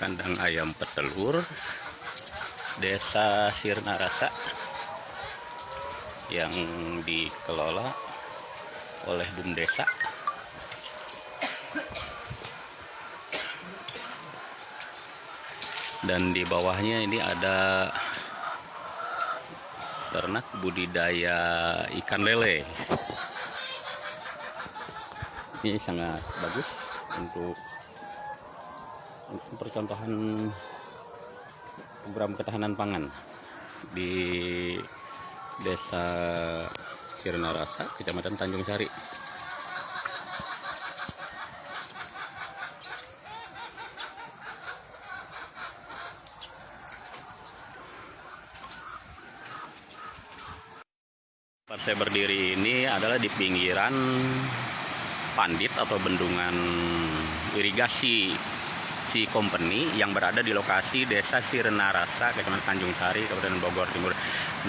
kandang ayam petelur Desa Sirnarasa yang dikelola oleh BUMDesa. Dan di bawahnya ini ada ternak budidaya ikan lele. Ini sangat bagus untuk percontohan program ketahanan pangan di Desa Sirnarasa, Kecamatan Tanjung Sari. Tempat saya berdiri ini adalah di pinggiran Pandit atau bendungan irigasi Company yang berada di lokasi Desa Sirnarasa, Kecamatan Tanjung Sari, Kabupaten Bogor Timur.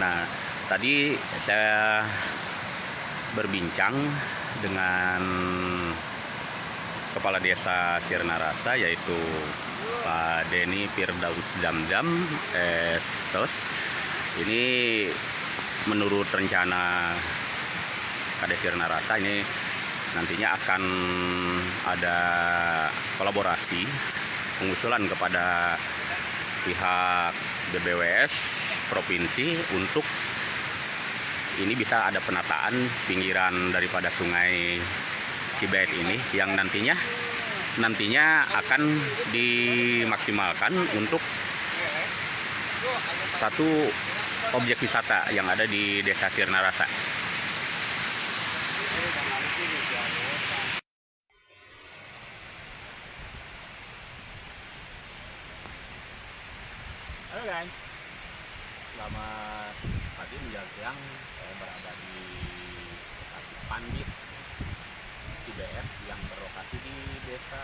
Nah, tadi saya berbincang dengan Kepala Desa Sirnarasa, yaitu Pak Denny Firdaus Jamjam SOS. Ini menurut rencana Kades Sirnarasa ini nantinya akan ada kolaborasi pengusulan kepada pihak BBWS provinsi untuk ini bisa ada penataan pinggiran daripada Sungai Cibet ini yang nantinya akan dimaksimalkan untuk satu objek wisata yang ada di Desa Sirnarasa. Halo guys, selamat pagi menjelang siang. Saya berada di lokasi Pandit Cibet yang berlokasi di Desa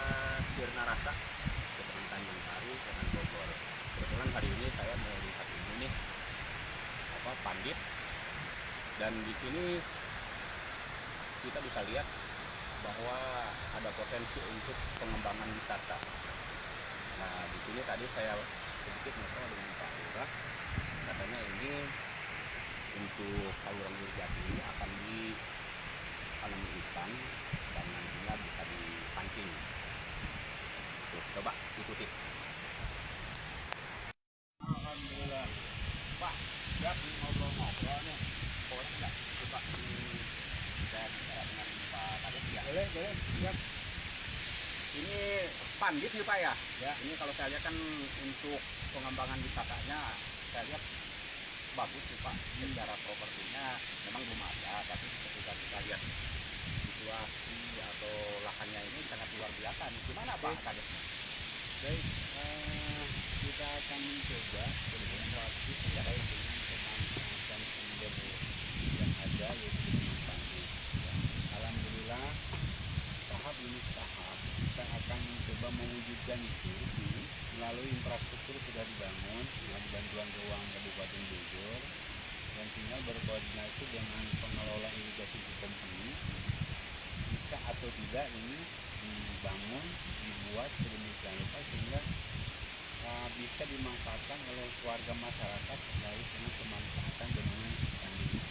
Sirnarasa, Kecamatan Tanjung Sari, Kabupaten Bogor. Kebetulan hari ini saya mau lihat ini nih, Pandit, dan di sini kita bisa lihat bahwa ada potensi untuk pengembangan wisata. Nah, di sini tadi saya sedikit ngobrol dengan Pak Lurah, katanya ini untuk saluran irigasi ini akan ditanam ikan dan nantinya bisa dipancing. Tuh, coba ikuti. Alhamdulillah, Pak, siap ngobrol-ngobrol nih. Boleh nggak coba saya bicara dengan Pak Kades ya? Boleh, siap. Ini Pandit nih Pak ya? Ya. Ini kalau saya lihat kan untuk pengembangan wisatanya, saya lihat bagus nih Pak. Secara propertinya memang belum ada, tapi ketika kita lihat situasi atau lahannya ini sangat luar biasa nih. Gimana Pak Kades? Baik, kita akan mencoba berkolaborasi dengan pemanfaatan sumber yang ada, yaitu dengan Pandit. Alhamdulillah, tahap demi tahap kita akan mencoba mewujudkan itu melalui infrastruktur sudah dibangun dengan bantuan keuangan Kabupaten Bogor, dan tinggal berkoordinasi dengan pengelola irigasi company bisa atau tidak ini dibangun, dibuat sedemikian rupa sehingga bisa dimanfaatkan oleh warga masyarakat terkait dengan pemanfaatan bendungan Pandit.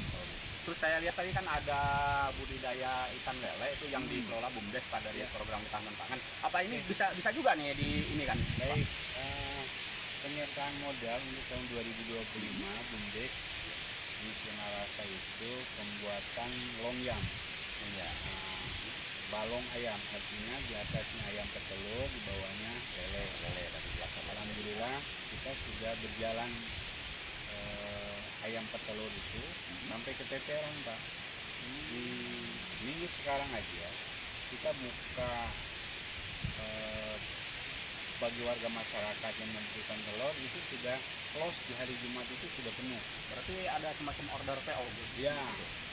Terus saya lihat tadi kan ada budidaya ikan lele itu yang dikelola BUMDes pada program ketahanan pangan. Apa ini bisa juga nih di ini kan? Baik, penyertaan modal untuk tahun 2025 BUMDes di Sirnarasa itu pembuatan longyam, ya, balong ayam, artinya di atasnya ayam petelur, di bawahnya lele. Alhamdulillah kita sudah berjalan ayam petelur itu sampai ke teteran Pak. Di minggu sekarang aja kita buka bagi warga masyarakat yang membutuhkan telur itu sudah close di hari Jumat itu sudah penuh. Berarti ada semacam order PO gitu? Ya,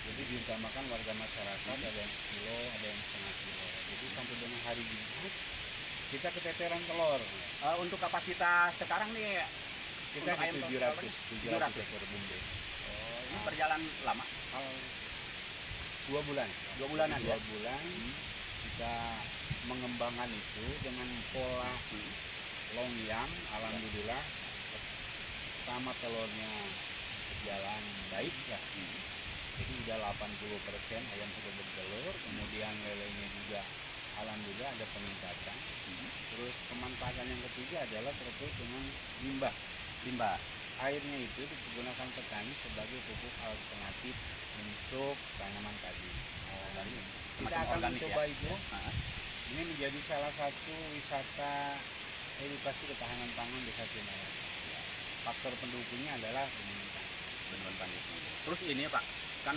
jadi diutamakan warga masyarakat, ada yang kilo, ada yang setengah kilo. Jadi sampai dengan hari Jumat kita keteteran telur. Untuk kapasitas sekarang nih kita di 700 ekor BUMDes. Ini berjalan lama? 2 bulan. 2 bulanan ya? 2 bulan kita mengembangkan itu dengan pola Longyam alhamdulillah pertama telurnya berjalan baik ya. Jadi udah 80% ayam sudah bertelur, kemudian lelenya juga alhamdulillah ada peningkatan. Terus pemanfaatan yang ketiga adalah terkait dengan limbah. Airnya itu digunakan petani sebagai pupuk alternatif untuk tanaman tadi. Kita akan mencoba itu. Ini menjadi salah satu wisata edukasi ketahanan pangan desa Cinaras. Faktor pendukungnya adalah bendungan Pandit. Terus ini Pak, kan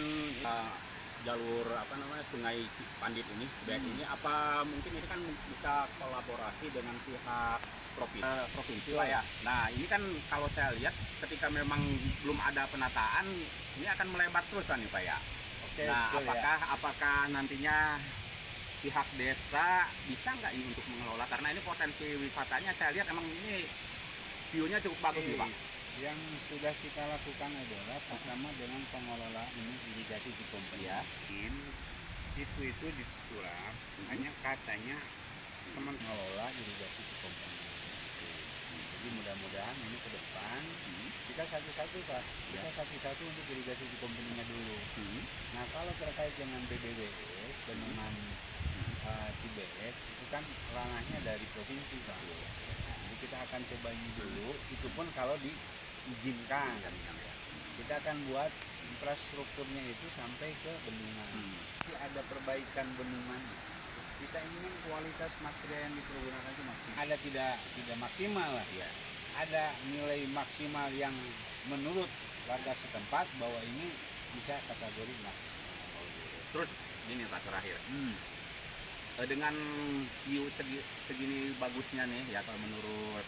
jalur Sungai Pandit ini, ini apa mungkin ini kan bisa kolaborasi dengan pihak provinsi Pak ya. Nah ini kan kalau saya lihat ketika memang belum ada penataan, ini akan melebar terus kan nih Pak ya. Nah apakah nantinya pihak desa bisa nggak ini untuk mengelola, karena ini potensi wisatanya saya lihat emang ini view-nya cukup bagus nih Pak. Yang sudah kita lakukan adalah pertama dengan pengelolaan ini irigasi Cikompen ya. Itu diturap, hanya katanya teman mengelola irigasi Cikompen. Jadi mudah-mudahan ini ke depan kita satu-satu Pak, kita satu-satu untuk irigasi Cikompennya dulu. Nah kalau terkait dengan BBWS, bendungan Cibeet itu kan ranahnya dari provinsi Pak. Jadi kita akan coba ini dulu, itu pun kalau diizinkan. Kita akan buat infrastrukturnya itu sampai ke bendungan. Jadi ada perbaikan bendungan. Kita ingin kualitas material yang dipergunakan itu maksimal. Ada tidak maksimal lah ya. Ada nilai maksimal yang menurut warga setempat bahwa ini bisa kategori maksimal. Terus ini Pak terakhir. Dengan view segini bagusnya nih ya, kalau menurut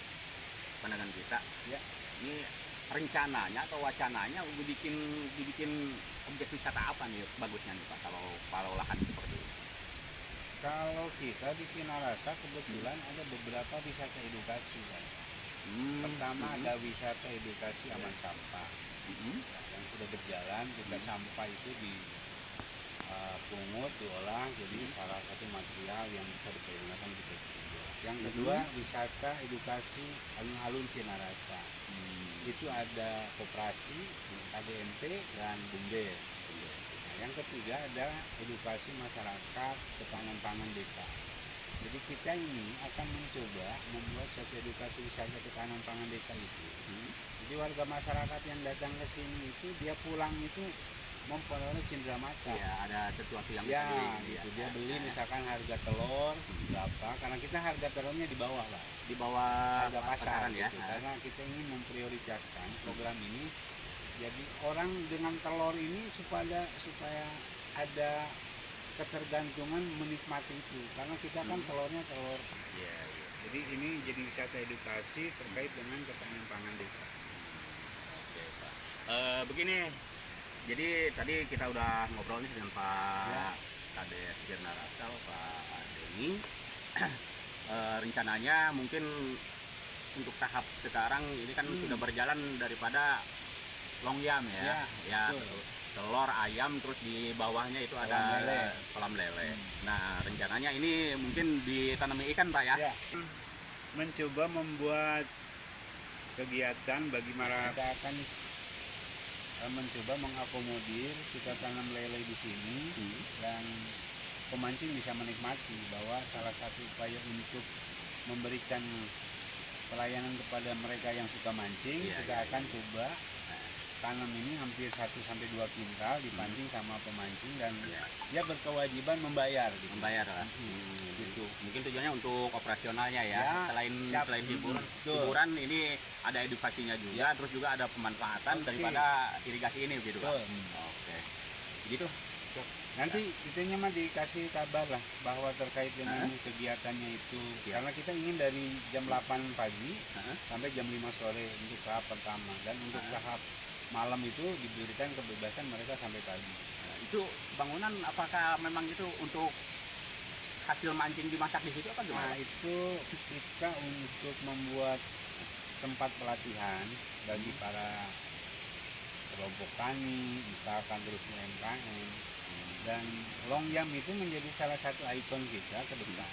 pandangan kita ya, ini rencananya atau wacananya dibikin objek wisata apa nih bagusnya nih Pak kalau lahan seperti ini? Kalau kita di Sinarasa kebetulan ada beberapa wisata edukasi kan. Pertama ada wisata edukasi aman sampah yang sudah berjalan. Kita sampah itu di pungut, diolah jadi salah satu material yang bisa dipergunakan di PSBB. Yang kedua wisata edukasi alun-alun Sinarasa. Itu ada koperasi, KDMP dan Bumdes. Nah, yang ketiga ada edukasi masyarakat ketahanan pangan desa. Jadi kita ini akan mencoba membuat satu edukasi wisata ketahanan pangan desa itu. Jadi warga masyarakat yang datang ke sini itu dia pulang itu memperoleh cindera mata. Ya, ada sesuatu yang gitu. Dia beli misalkan harga telur berapa, karena kita harga telurnya di bawah lah. Di bawah harga pasar ya. Gitu. Karena kita ingin memprioritaskan program ini. Jadi orang dengan telur ini supaya ada ketergantungan menikmati itu. Karena kita kan telurnya telur. Jadi ini jadi wisata edukasi terkait dengan ketahanan pangan desa. Oke Pak. Begini. Jadi tadi kita udah ngobrol nih dengan Pak Kades Cinaras, Pak Denny. Rencananya mungkin untuk tahap sekarang ini kan sudah berjalan daripada Longyam ya, telur ayam, terus di bawahnya itu ada kolam lele. Nah rencananya ini mungkin ditanami ikan Pak ya? Mencoba membuat kegiatan bagi masyarakat akan mencoba mengakomodir, kita tanam lele di sini dan pemancing bisa menikmati, bahwa salah satu upaya untuk memberikan pelayanan kepada mereka yang suka mancing, kita akan coba tanam ini hampir 1-2 kintal dipancing sama pemancing dan dia berkewajiban membayar gitu. Membayar lah. Gitu. Mungkin tujuannya untuk operasionalnya ya. Selain hiburan ini ada edukasinya juga, terus juga ada pemanfaatan daripada irigasi ini gitu Pak. Oke. Gitu. Nanti itunya mah dikasih kabar lah bahwa terkait dengan kegiatannya itu. Karena kita ingin dari jam 8 pagi sampai jam 5 sore untuk tahap pertama, dan untuk tahap malam itu diberikan kebebasan mereka sampai pagi. Itu bangunan apakah memang itu untuk hasil mancing dimasak di situ apa gimana? Nah, itu kita untuk membuat tempat pelatihan bagi para kelompok tani, misalkan terus UMKM, dan Longyam itu menjadi salah satu ikon kita ke depan.